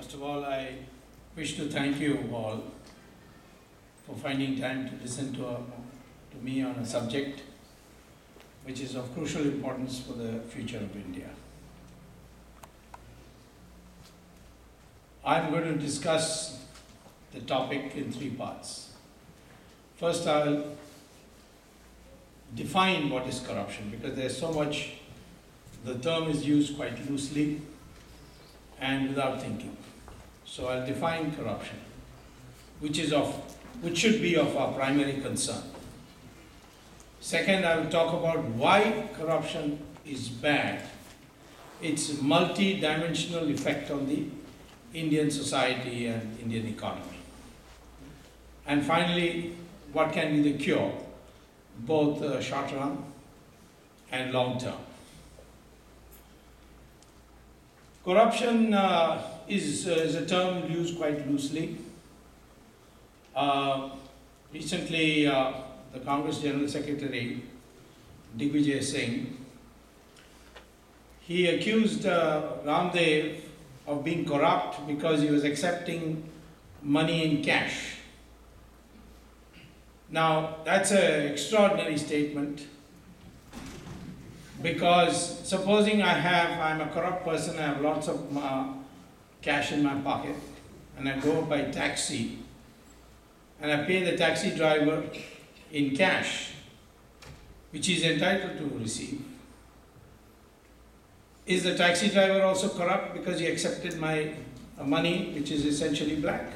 First of all, I wish to thank you all for finding time to listen to me on a subject which is of crucial importance for the future of India. I'm going to discuss the topic in three parts. First, I'll define what is corruption, because there's so much, the term is used quite loosely and without thinking. So I'll define corruption, which should be of our primary concern. Second, I will talk about why corruption is bad, its multi-dimensional effect on the Indian society and Indian economy. And finally, what can be the cure, both short run and long term. Corruption is a term used quite loosely. Recently, the Congress General Secretary, Digvijay Singh, he accused Ramdev of being corrupt because he was accepting money in cash. Now, that's an extraordinary statement, because supposing I'm a corrupt person, I have lots of cash in my pocket, and I go by taxi, and I pay the taxi driver in cash, which he is entitled to receive. Is the taxi driver also corrupt because he accepted my money, which is essentially black?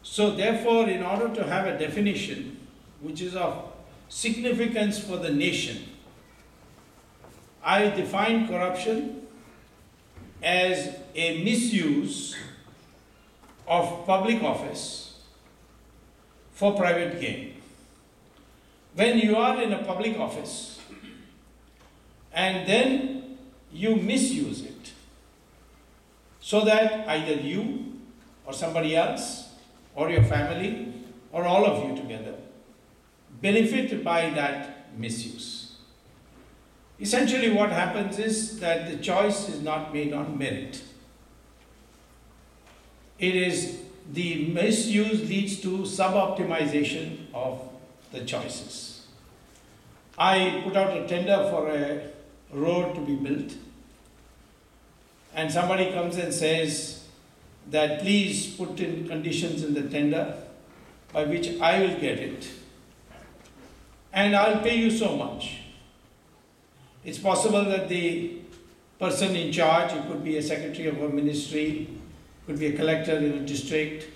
So therefore, in order to have a definition which is of significance for the nation, I define corruption as a misuse of public office for private gain. When you are in a public office and then you misuse it so that either you or somebody else or your family or all of you together benefit by that misuse. Essentially what happens is that the choice is not made on merit. It is the misuse leads to sub-optimization of the choices. I put out a tender for a road to be built, and somebody comes and says that please put in conditions in the tender by which I will get it, and I'll pay you so much. It's possible that the person in charge, it could be a secretary of a ministry, could be a collector in a district,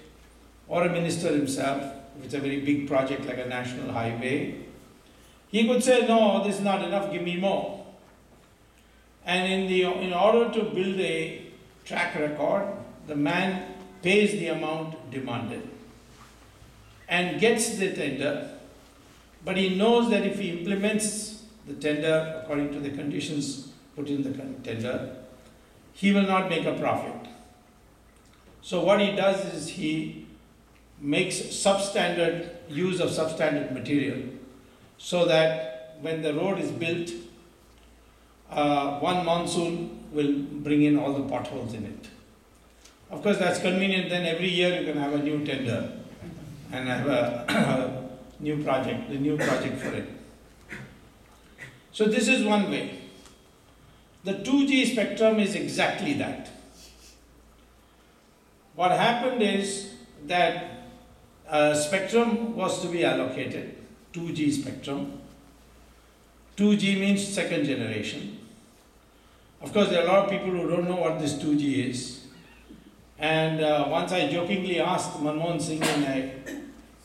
or a minister himself, if it's a very big project like a national highway, he could say, no, this is not enough, give me more. And in order to build a track record, the man pays the amount demanded and gets the tender, but he knows that if he implements the tender according to the conditions put in the tender, he will not make a profit. So what he does is he makes substandard use of substandard material, so that when the road is built, one monsoon will bring in all the potholes in it. Of course, that's convenient. Then every year you can have a new tender and have a new project for it. So this is one way. The 2G spectrum is exactly that. What happened is that spectrum was to be allocated, 2G spectrum. 2G means second generation. Of course, there are a lot of people who don't know what this 2G is. And once I jokingly asked Manmohan Singh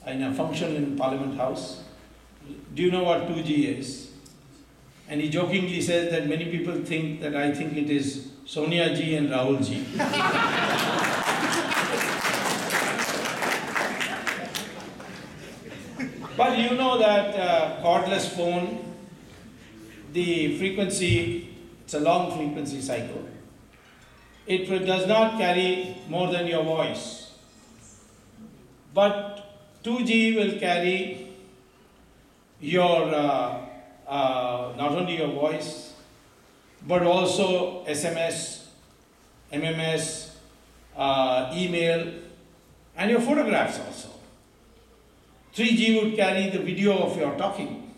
in a function in Parliament House, do you know what 2G is? And he jokingly says that many people think that I think it is Sonia ji and Rahul ji. But you know that cordless phone, the frequency, it's a long frequency cycle. It does not carry more than your voice. But 2G will carry your not only your voice, but also SMS, MMS, email, and your photographs also. 3G would carry the video of your talking.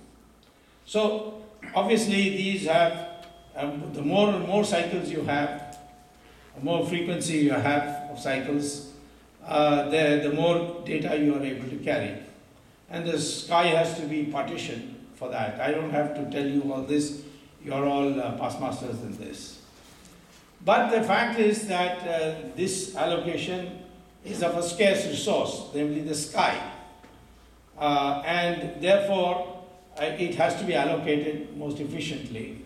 So obviously these have, the more and more cycles you have, the more frequency you have of cycles, the more data you are able to carry. And the sky has to be partitioned for that. I don't have to tell you all this, you're all past masters in this. But the fact is that this allocation is of a scarce resource, namely the sky. And therefore, it has to be allocated most efficiently.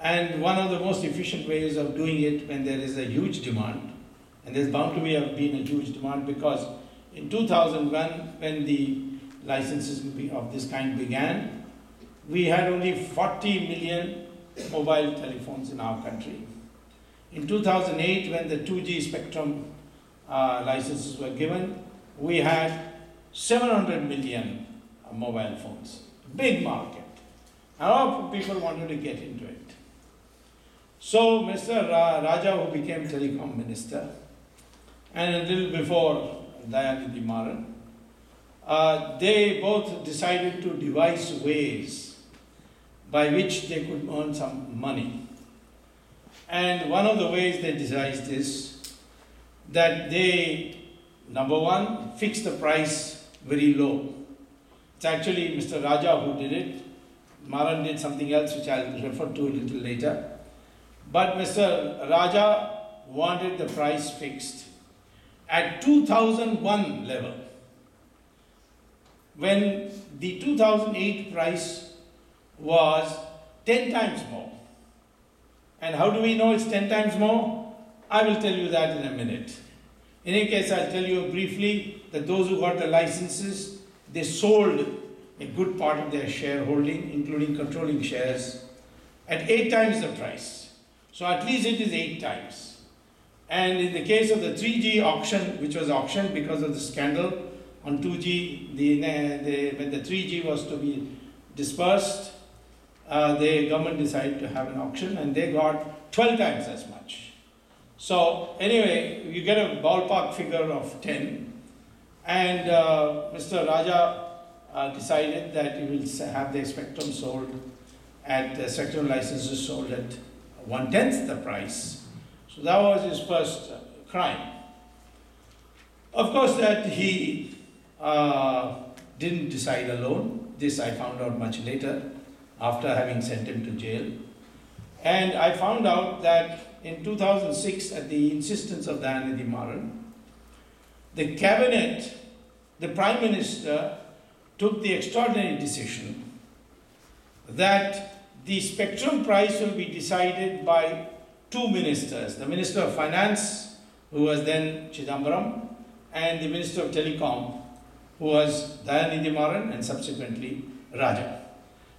And one of the most efficient ways of doing it when there is a huge demand, and there's bound to be been a huge demand, because in 2001, when the licenses of this kind began, we had only 40 million mobile telephones in our country. In 2008, when the 2G spectrum licenses were given, we had 700 million mobile phones. Big market. A lot of people wanted to get into it. So Mr. Raja, who became telecom minister, and a little before Dayanidhi Maran, they both decided to devise ways by which they could earn some money. And one of the ways they devised is that they, number one, fixed the price very low. It's actually Mr. Raja who did it. Maran did something else which I'll refer to a little later. But Mr. Raja wanted the price fixed at 2001 level, when the 2008 price was 10 times more. And how do we know it's 10 times more? I will tell you that in a minute. In any case, I'll tell you briefly that those who got the licenses, they sold a good part of their shareholding, including controlling shares, at 8 times the price. So at least it is 8 times. And in the case of the 3G auction, which was auctioned because of the scandal on 2G, when the 3G was to be dispersed, the government decided to have an auction, and they got 12 times as much. So anyway, you get a ballpark figure of 10, and Mr. Raja decided that he will have the spectrum sold at spectrum licenses sold at 1/10 the price. So that was his first crime. Of course, that he didn't decide alone. This I found out much later, after having sent him to jail. And I found out that in 2006, at the insistence of Dayanidhi Maran, the cabinet, the Prime Minister, took the extraordinary decision that the spectrum price will be decided by 2 ministers, the Minister of Finance, who was then Chidambaram, and the Minister of Telecom, who was Dayanidhi Maran and subsequently Raja.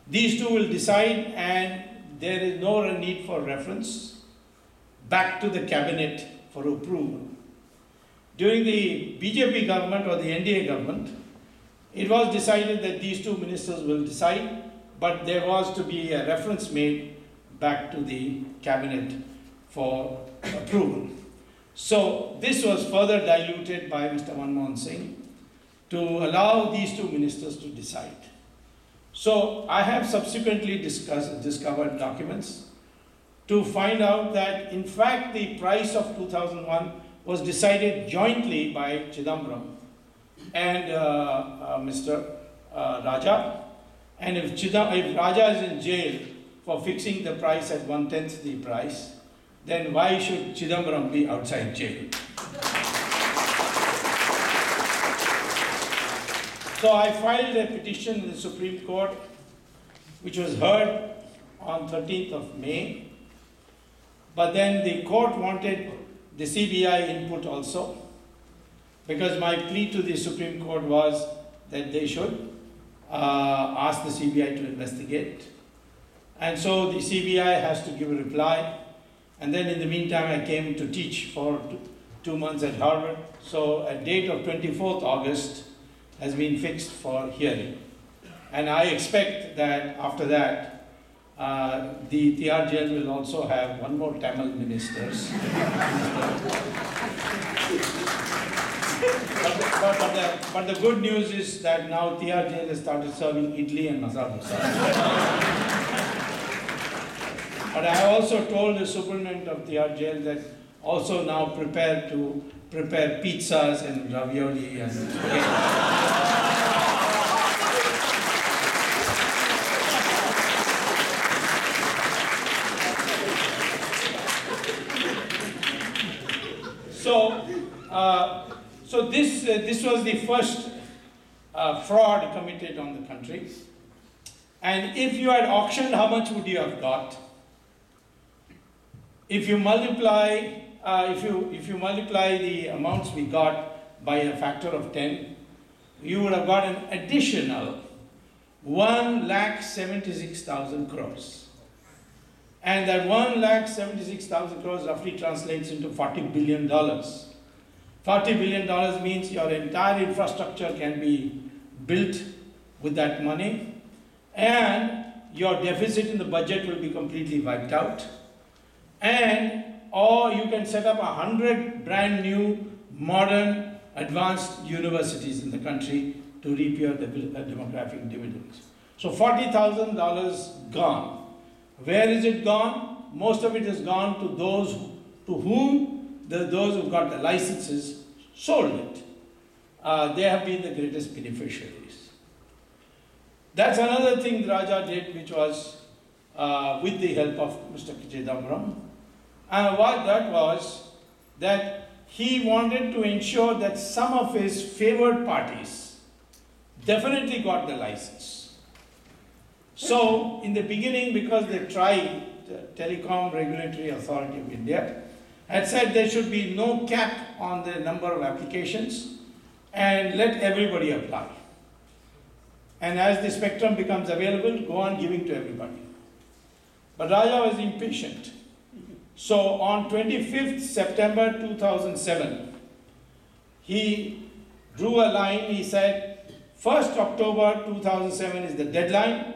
These two will decide, and there is no need for reference back to the cabinet for approval. During the BJP government or the NDA government, it was decided that these 2 ministers will decide, but there was to be a reference made back to the cabinet for approval. So this was further diluted by Mr. Manmohan Singh to allow these 2 ministers to decide. So I have subsequently discovered documents to find out that in fact the price of 2001 was decided jointly by Chidambaram and Mr. Raja. And if Raja is in jail for fixing the price at 1/10 the price, then why should Chidambaram be outside jail? So I filed a petition in the Supreme Court, which was heard on 13th of May. But then the court wanted the CBI input also, because my plea to the Supreme Court was that they should ask the CBI to investigate. And so the CBI has to give a reply. And then in the meantime, I came to teach for 2 months at Harvard. So a date of 24th August has been fixed for hearing. And I expect that after that, the TR jail will also have one more Tamil ministers. But the good news is that now TR jail has started serving idli and masala dosa. But I also told the superintendent of TR jail that also now prepare pizzas and ravioli and So this was the first fraud committed on the country. And if you had auctioned, how much would you have got? If you multiply, if you multiply the amounts we got by a factor of 10, you would have got an additional 1,76,000 crores. And that 1,76,000 crores roughly translates into $40 billion. $40 billion means your entire infrastructure can be built with that money, and your deficit in the budget will be completely wiped out. Or you can set up 100 brand new, modern, advanced universities in the country to reap your demographic dividends. So $40,000 gone. Where is it gone? Most of it has gone to those to whom those who got the licenses sold it. They have been the greatest beneficiaries. That's another thing Raja did, which was with the help of Mr. Chidambaram. And what that was, that he wanted to ensure that some of his favored parties definitely got the license. So in the beginning, because the TRAI, the Telecom Regulatory Authority of India, had said there should be no cap on the number of applications and let everybody apply. And as the spectrum becomes available, go on giving to everybody. But Raja was impatient. So on 25th September 2007, he drew a line. He said, 1st October 2007 is the deadline.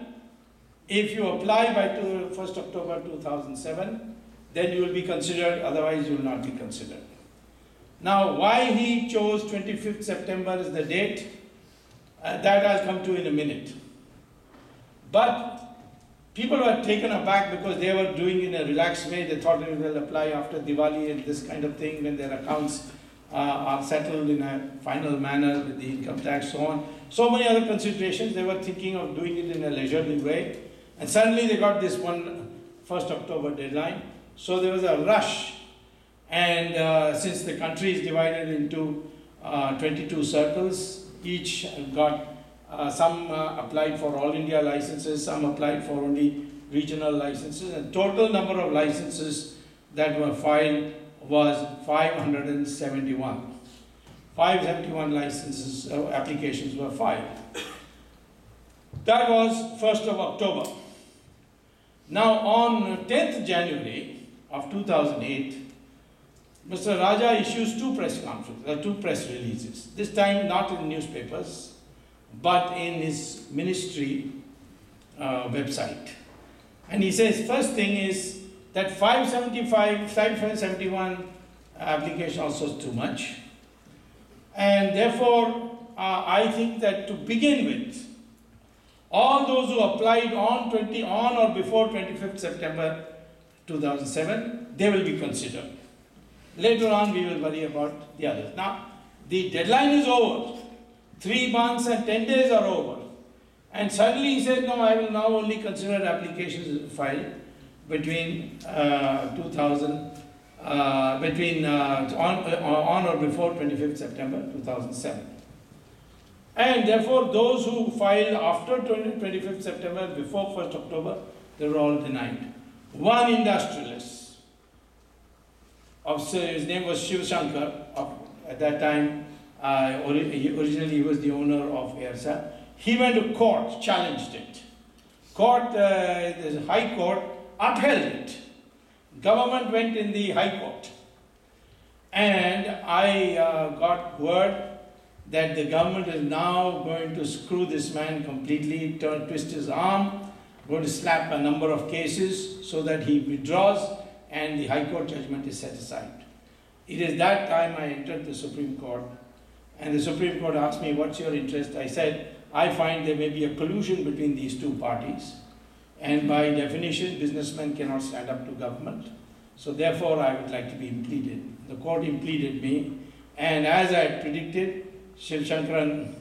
If you apply by 1st October 2007, then you will be considered, otherwise you will not be considered. Now, why he chose 25th September as the date, that I'll come to in a minute. But people were taken aback because they were doing it in a relaxed way. They thought it will apply after Diwali and this kind of thing, when their accounts are settled in a final manner with the income tax, so on. So many other considerations. They were thinking of doing it in a leisurely way. And suddenly they got this 1st October deadline. So there was a rush. And since the country is divided into 22 circles, each got, some applied for all India licenses, some applied for only regional licenses. And total number of licenses that were filed was 571. 571 licenses, applications were filed. That was 1st of October. Now on 10th January of 2008, Mr. Raja issues two press releases. This time not in newspapers, but in his ministry website. And he says, first thing is that 571 application also is too much. And therefore, I think that to begin with, all those who applied on or before 25th September 2007, they will be considered. Later on, we will worry about the others. Now, the deadline is over. 3 months and 10 days are over. And suddenly he said, no, I will now only consider applications filed between on or before 25th September 2007. And therefore, those who filed after 25th September, before 1st October, they were all denied. One industrialist, his name was Shiv Shankar, at that time, originally he was the owner of Airsa. He went to court, challenged it. The High Court upheld it. Government went in the High Court. And I got word that the government is now going to screw this man completely, twist his arm, going to slap a number of cases so that he withdraws and the High Court judgment is set aside. It is that time I entered the Supreme Court, and the Supreme Court asked me, what's your interest? I said, I find there may be a collusion between these two parties, and by definition, businessmen cannot stand up to government. So therefore, I would like to be impleaded. The court impleaded me, and as I had predicted, Shiv Shankaran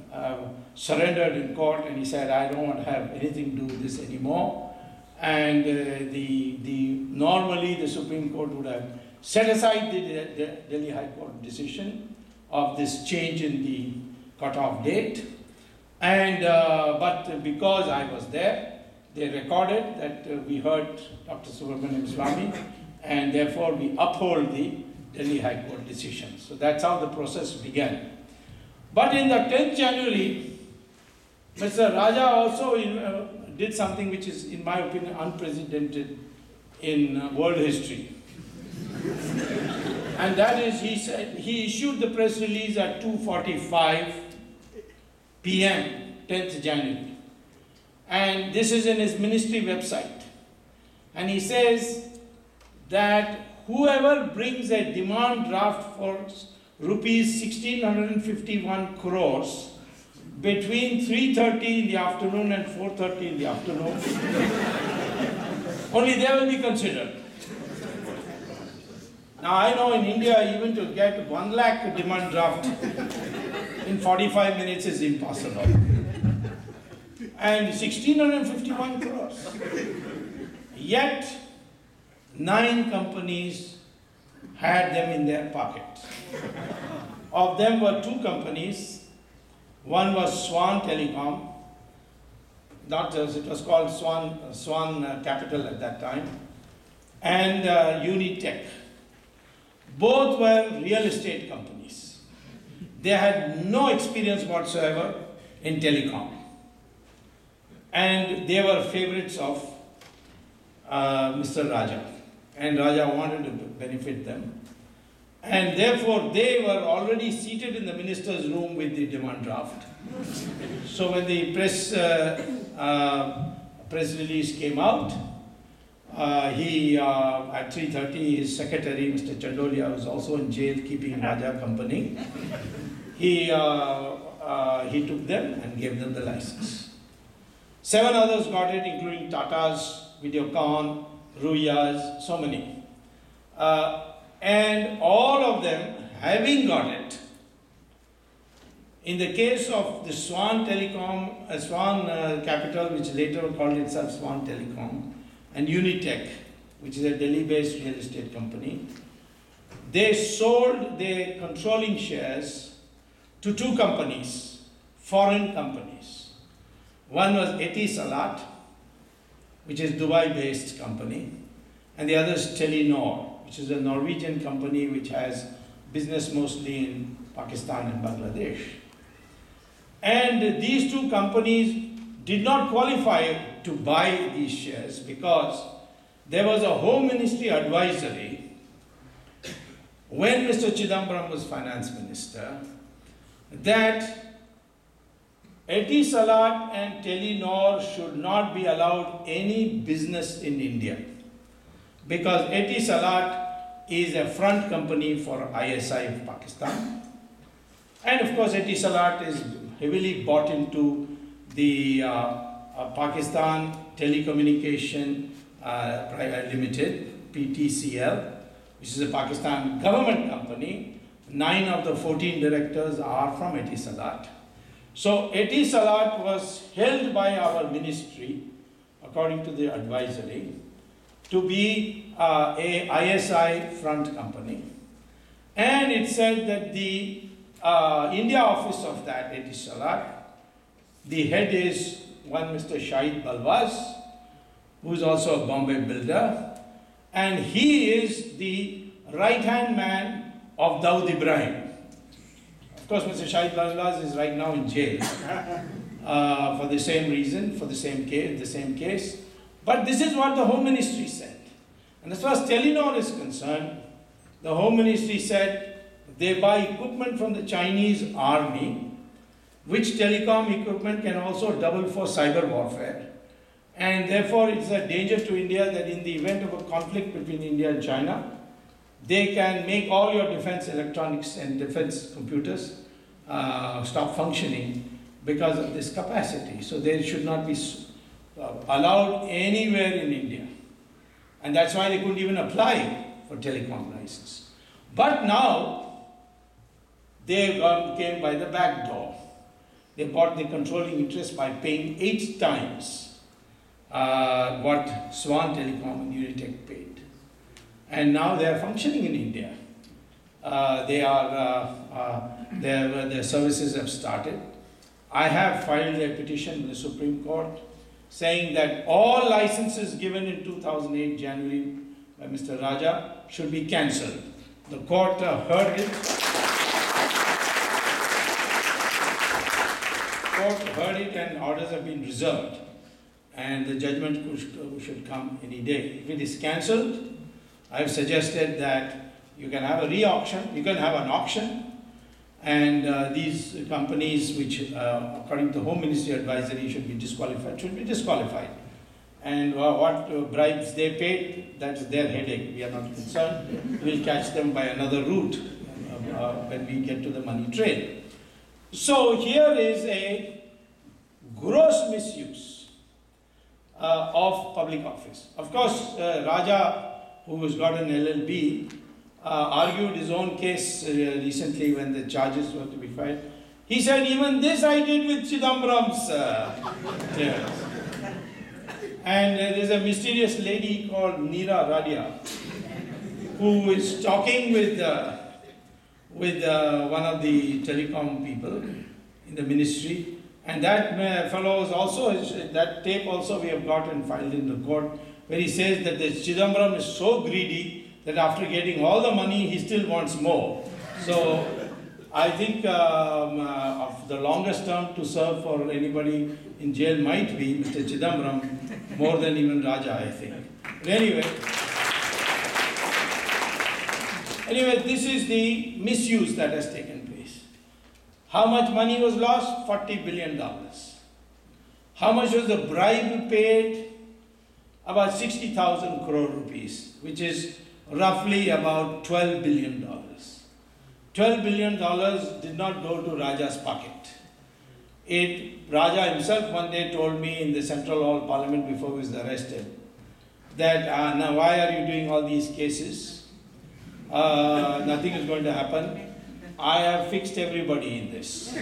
surrendered in court, and he said, I don't want to have anything to do with this anymore. And normally the Supreme Court would have set aside the Delhi High Court decision of this change in the cutoff date. And but because I was there, they recorded that we heard Dr. Subramanian Swamy, and therefore we uphold the Delhi High Court decision. So that's how the process began. But in the 10th January, Mr. Raja also did something which is, in my opinion, unprecedented in world history. And that is, he said, he issued the press release at 2:45 p.m., 10th January. And this is in his ministry website. And he says that whoever brings a demand draft for rupees 1,651 crores between 3:30 in the afternoon and 4:30 in the afternoon, only they will be considered. Now I know in India even to get 1 lakh demand draft in 45 minutes is impossible. And 1,651 crores. Yet 9 companies had them in their pocket. Of them were 2 companies. One was Swan Telecom, it was called Swan Capital at that time, and Unitech. Both were real estate companies. They had no experience whatsoever in telecom. And they were favorites of Mr. Raja. And Raja wanted to benefit them. And therefore, they were already seated in the minister's room with the demand draft. So when the press release came out, at 3:30, his secretary, Mr. Chandolia, was also in jail keeping Raja company. He took them and gave them the license. 7 others got it, including Tata's, Videocon, Ruya's, so many. And all of them, having got it, in the case of the Swan Telecom, Swan Capital, which later called itself Swan Telecom, and Unitech, which is a Delhi-based real estate company, they sold their controlling shares to 2 companies, foreign companies. One was Etisalat, which is Dubai-based company, and the other is Telenor, which is a Norwegian company which has business mostly in Pakistan and Bangladesh. And these 2 companies did not qualify to buy these shares because there was a Home Ministry advisory when Mr. Chidambaram was finance minister that Etisalat and Telenor should not be allowed any business in India, because Etisalat is a front company for ISI of Pakistan. And of course, Etisalat is heavily bought into the Pakistan Telecommunication Private Limited, PTCL, which is a Pakistan government company. 9 of the 14 directors are from Etisalat. So Etisalat was held by our ministry, according to the advisory, to be a ISI front company. And it said that the India office of that Etisalat, the head is one Mr. Shahid Balwaz, who is also a Bombay builder, and he is the right-hand man of Dawood Ibrahim. Of course, Mr. Shahid Balwaz is right now in jail for the same reason, for the same case. But this is what the Home Ministry said. And as far as Telenor is concerned, the Home Ministry said they buy equipment from the Chinese army, which telecom equipment can also double for cyber warfare. And therefore, it's a danger to India that in the event of a conflict between India and China, they can make all your defense electronics and defense computers stop functioning because of this capacity. So they should not be allowed anywhere in India. And that's why they couldn't even apply for telecom license. But now, they came by the back door. They bought the controlling interest by paying 8 times what Swan Telecom and Unitech paid. And now they are functioning in India. Their services have started. I have filed a petition with the Supreme Court saying that all licenses given in 2008 January by Mr. Raja should be cancelled. The court heard it. Court heard it and orders have been reserved. And the judgment should come any day. If it is cancelled, I have suggested that you can have a re-auction, you can have an auction, and these companies which, according to Home Ministry advisory, should be disqualified. And what bribes they paid, that's their headache. We are not concerned. We'll catch them by another route when we get to the money trail. So here is a gross misuse of public office. Of course, Raja, who has got an LLB, argued his own case recently when the charges were to be filed. He said, even this I did with Chidambaram's clearance. And there's a mysterious lady called Neera Radia who is talking with one of the telecom people in the ministry. And that fellow is also, that tape also we have got and filed in the court, where he says that the Chidambaram is so greedy that after getting all the money, he still wants more. So I think of the longest term to serve for anybody in jail might be Mr. Chidambaram, more than even Raja, I think. But anyway, this is the misuse that has taken place. How much money was lost? $40 billion. How much was the bribe paid? About 60,000 crore rupees, which is roughly about $12 billion. $12 billion did not go to Raja's pocket. Raja himself one day told me in the Central Hall Parliament before he was arrested that, now why are you doing all these cases? Nothing is going to happen. I have fixed everybody in this.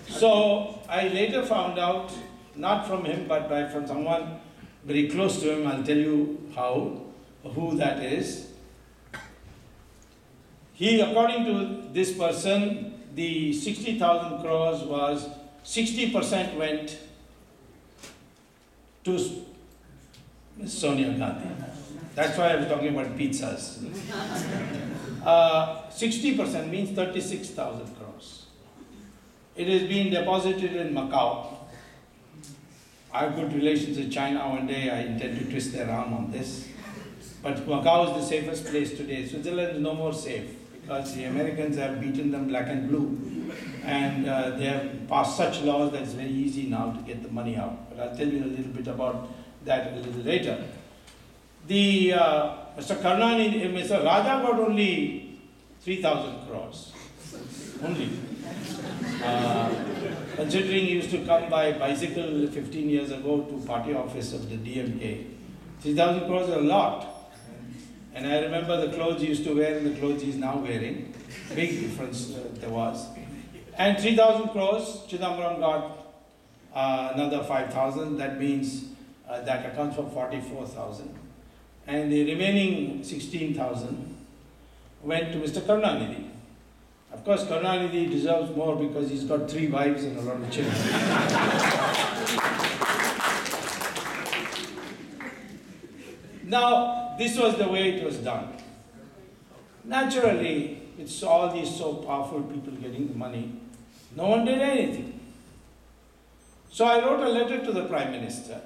So I later found out, not from him, but from someone very close to him, I'll tell you who that is. According to this person, the 60,000 crores was 60% went to Ms. Sonia Gandhi. That's why I was talking about pizzas. 60% means 36,000 crores. It is being deposited in Macau. I have good relations with China. One day I intend to twist their arm on this. But Macau is the safest place today. Switzerland is no more safe because the Americans have beaten them black and blue. And they have passed such laws that it's very easy now to get the money out. But I'll tell you a little bit about that a little later. Mr. Raja got only 3,000 crores. Only. Considering he used to come by bicycle 15 years ago to party office of the DMK, 3,000 crores is a lot. And I remember the clothes he used to wear and the clothes he's now wearing. Big difference there was. And 3,000 crores, Chidambaram got another 5,000. That means that accounts for 44,000. And the remaining 16,000 went to Mr. Karunanidhi. Of course, Karunanidhi deserves more because he's got 3 wives and a lot of children. Now, this was the way it was done. Naturally, it's all these so powerful people getting the money. No one did anything. So I wrote a letter to the Prime Minister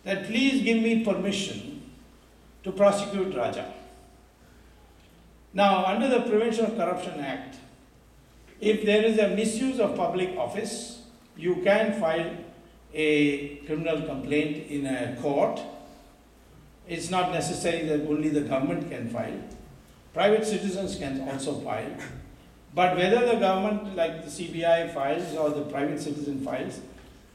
that please give me permission to prosecute Raja. Now, under the Prevention of Corruption Act, if there is a misuse of public office, you can file a criminal complaint in a court. It's not necessary that only the government can file. Private citizens can also file. But whether the government, like the CBI files or the private citizen files,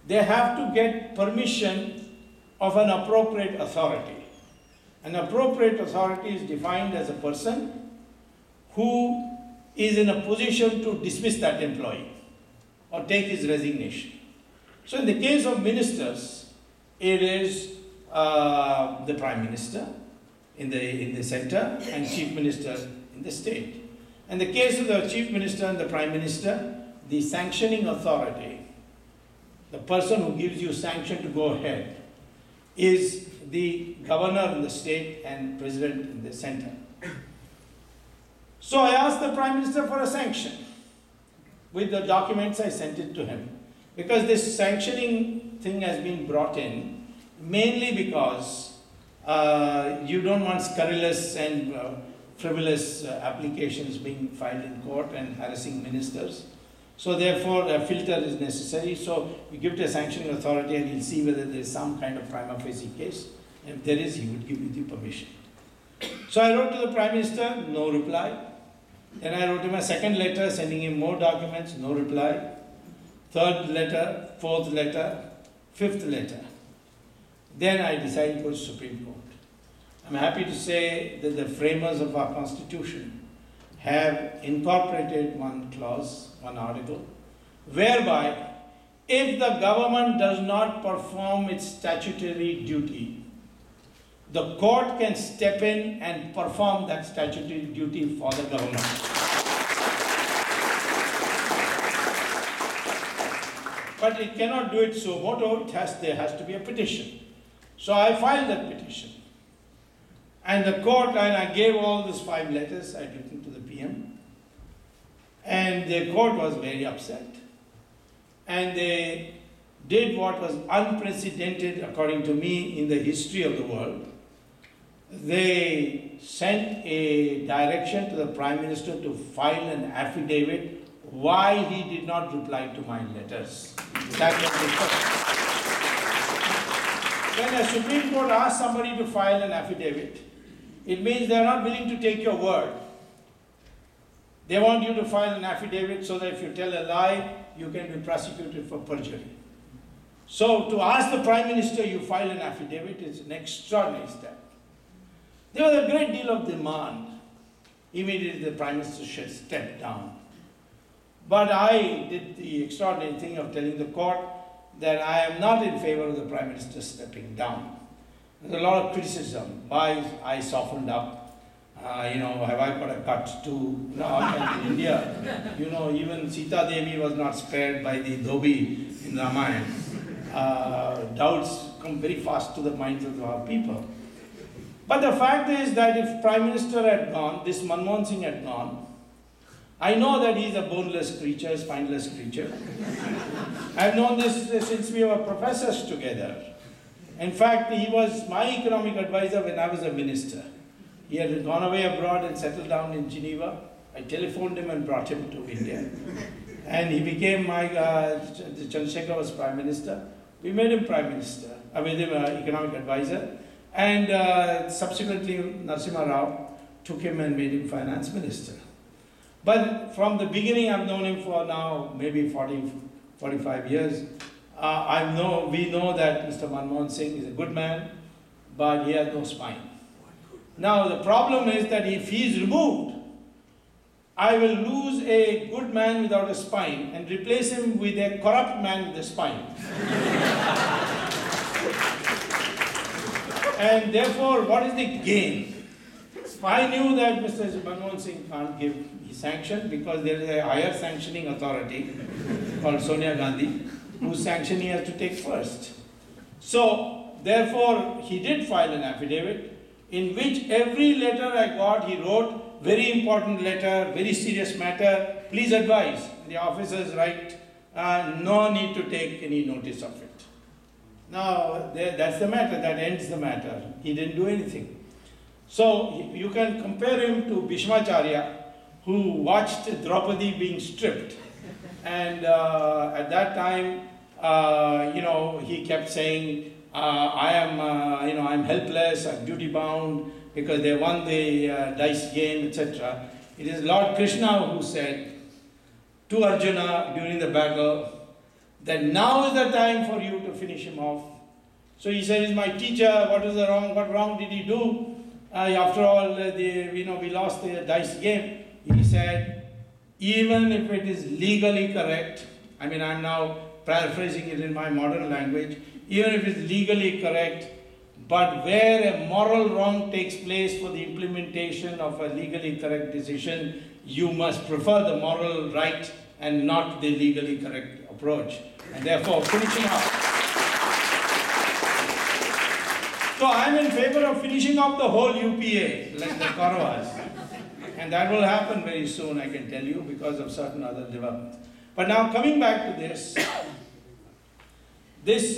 they have to get permission of an appropriate authority. An appropriate authority is defined as a person who is in a position to dismiss that employee or take his resignation. So in the case of ministers, it is the Prime Minister in the center and Chief Minister in the state. In the case of the Chief Minister and the Prime Minister, the sanctioning authority, the person who gives you sanction to go ahead, is the governor in the state and president in the center. So I asked the Prime Minister for a sanction. With the documents, I sent it to him. Because this sanctioning thing has been brought in mainly because you don't want scurrilous and frivolous applications being filed in court and harassing ministers. So therefore a filter is necessary. So we give it a sanctioning authority and he'll see whether there is some kind of prima facie case. If there is, he would give you the permission. So I wrote to the Prime Minister, no reply. Then I wrote him a second letter sending him more documents, no reply. Third letter, fourth letter, fifth letter. Then I decided to go to Supreme Court. I'm happy to say that the framers of our Constitution have incorporated one clause, one article, whereby if the government does not perform its statutory duty, the court can step in and perform that statutory duty for the government. But it cannot do it so moto, there has to be a petition. So I filed that petition. And the court, and I gave all these 5 letters I'd written to the PM. And the court was very upset. And they did what was unprecedented, according to me, in the history of the world. They sent a direction to the Prime Minister to file an affidavit why he did not reply to my letters. That was the first. When a Supreme Court asks somebody to file an affidavit, it means they are not willing to take your word. They want you to file an affidavit so that if you tell a lie, you can be prosecuted for perjury. So to ask the Prime Minister you file an affidavit is an extraordinary step. There was a great deal of demand. Immediately the Prime Minister should step down. But I did the extraordinary thing of telling the court that I am not in favor of the Prime Minister stepping down. There's a lot of criticism. Why I softened up. Have I got a cut to, in India, even Sita Devi was not spared by the Dhobi in Ramayana. Doubts come very fast to the minds of our people. But the fact is that if Prime Minister had gone, this Manmohan Singh had gone, I know that he is a boneless creature, spineless creature. I've known this since we were professors together. In fact, he was my economic advisor when I was a minister. He had gone away abroad and settled down in Geneva. I telephoned him and brought him to India. And he became my, Chandrasekhar was Prime Minister. We made him Prime Minister. I made him an economic advisor. And subsequently, Narasimha Rao took him and made him Finance Minister. But from the beginning, I've known him for now maybe 40, 45 years. We know that Mr. Manmohan Singh is a good man, but he has no spine. Now the problem is that if he is removed, I will lose a good man without a spine and replace him with a corrupt man with a spine. And therefore, what is the gain? I knew that Mr. Manmohan Singh can't give his sanction because there is a higher sanctioning authority called Sonia Gandhi, whose sanction he has to take first. So, therefore, he did file an affidavit in which every letter I got, he wrote, very important letter, very serious matter, please advise. The officers write, no need to take any notice of it. Now, that's the matter, that ends the matter. He didn't do anything. So, you can compare him to Bhishmacharya, who watched Draupadi being stripped. And at that time, he kept saying, I'm helpless, I'm duty bound because they won the dice game, etc. It is Lord Krishna who said to Arjuna during the battle that now is the time for you to finish him off. So he said, he's my teacher, what wrong did he do? After all, we lost the dice game. He said, even if it is legally correct, I'm now paraphrasing it in my modern language, even if it's legally correct, but where a moral wrong takes place for the implementation of a legally correct decision, you must prefer the moral right and not the legally correct approach. And therefore, finishing up. So I'm in favor of finishing up the whole UPA, like the Kauravas. And that will happen very soon, I can tell you, because of certain other developments. But now coming back to this, this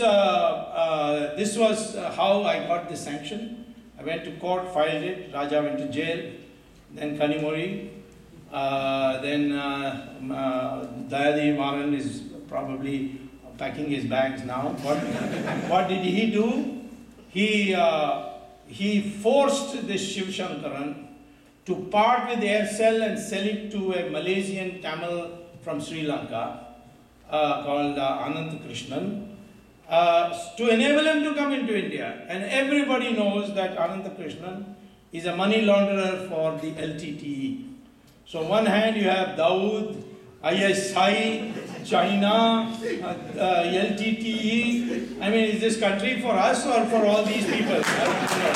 was how I got the sanction. I went to court, filed it, Raja went to jail, then Kanimori, then Dayadi Maran is probably packing his bags now. What did he do? He forced this Shiv Shankaran to part with Aircel and sell it to a Malaysian Tamil from Sri Lanka called Anant Krishnan to enable him to come into India. And everybody knows that Anant Krishnan is a money launderer for the LTTE. So on one hand you have Dawood, ISI, China, LTTE. Is this country for us or for all these people? I don't know.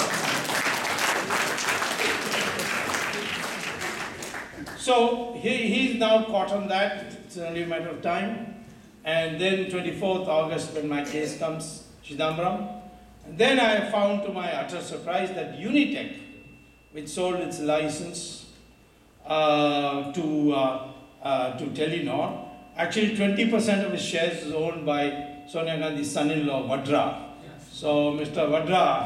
So he's now caught on that. It's only a matter of time. And then 24th August, when my case comes, Chidambaram. And then I found to my utter surprise that Unitech, which sold its license to Telenor, actually 20% of its shares is owned by Sonia Gandhi's son-in-law, Vadra. Yes. So Mr. Vadra